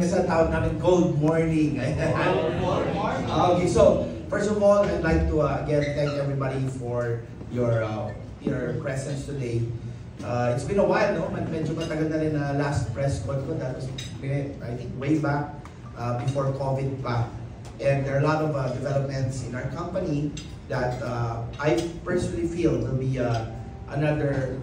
sa tawag namin Gold Morning. Okay, so first of all, I'd like to again thank everybody for your presence today. It's been a while, no? Medyo matagal na rin na last press con ko. That was, I think, way back before COVID pa. And there are a lot of developments in our company that I personally feel will be another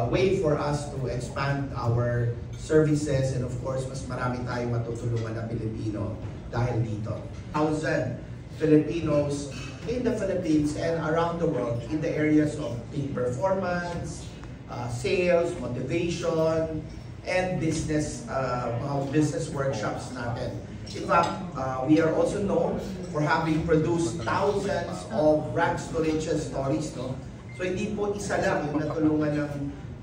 way for us to expand our services, and of course, mas marami tayong matutulungan na Pilipino dahil dito. 1,000 Filipinos in the Philippines and around the world in the areas of peak performance, sales, motivation, and business workshops natin. In fact, we are also known for having produced thousands of rags to riches stories, no? So hindi po isa lang yung natulungan ng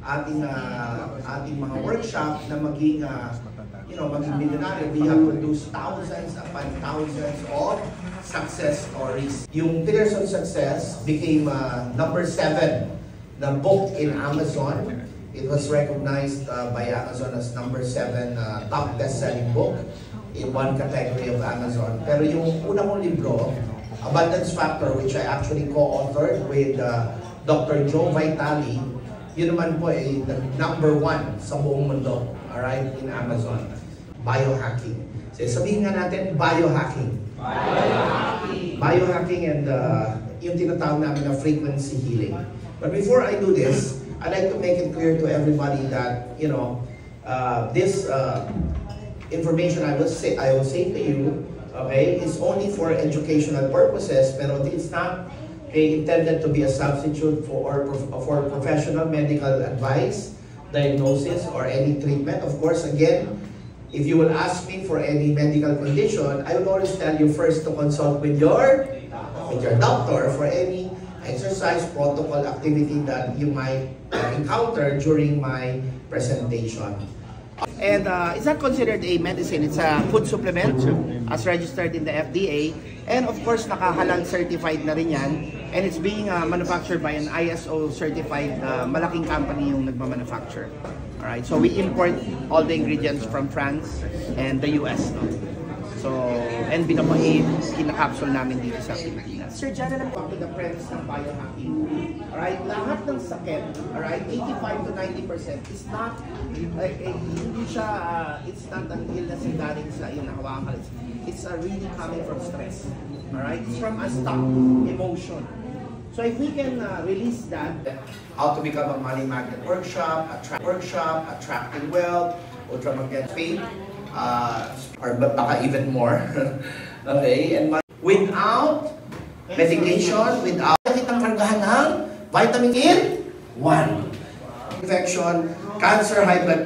ating mga workshop na maging maging millionaire. We have produced thousands upon thousands of success stories. Yung Pillars of Success became number 7 na book in Amazon. It was recognized by Amazon as number 7 top best-selling book in one category of Amazon. Pero yung una kong libro, Abundance Factor, which I actually co-authored with Dr. Joe Vitale, yun naman po ay number 1 sa buong mundo, alright, in Amazon. Biohacking. So, sabihin nga natin, biohacking. Biohacking and yung tinatawag namin na frequency healing. But before I do this, I'd like to make it clear to everybody that, this information I will say to you, okay, is only for educational purposes, pero it's not intended to be a substitute for professional medical advice, diagnosis, or any treatment. Of course, again, if you will ask me for any medical condition, I will always tell you first to consult with your doctor for any exercise protocol activity that you might encounter during my presentation. And it's not considered a medicine, it's a food supplement as registered in the FDA. And of course, nakahalal certified na rin yan. And it's being manufactured by an ISO certified malaking company yung nagmamanufacture. Alright, so we import all the ingredients from France and the US. No? So, and kinakapsule namin dito sa Pilipinas. Sir John, alam ko the premise ng biohacking. Alright, lahat ng sakit, alright, 85 to 90% is not like hindi siya, it's not an illness na galing sa iyong nakawakan. It's really coming from stress. Alright, it's from a stuck emotion. So if we can release that, how to become a money magnet workshop, attracting wealth, ultra magnet faith, or baka even more. Okay, and without medication, without kitang kargahan ng vitamin E, 1. Infection, cancer, high blood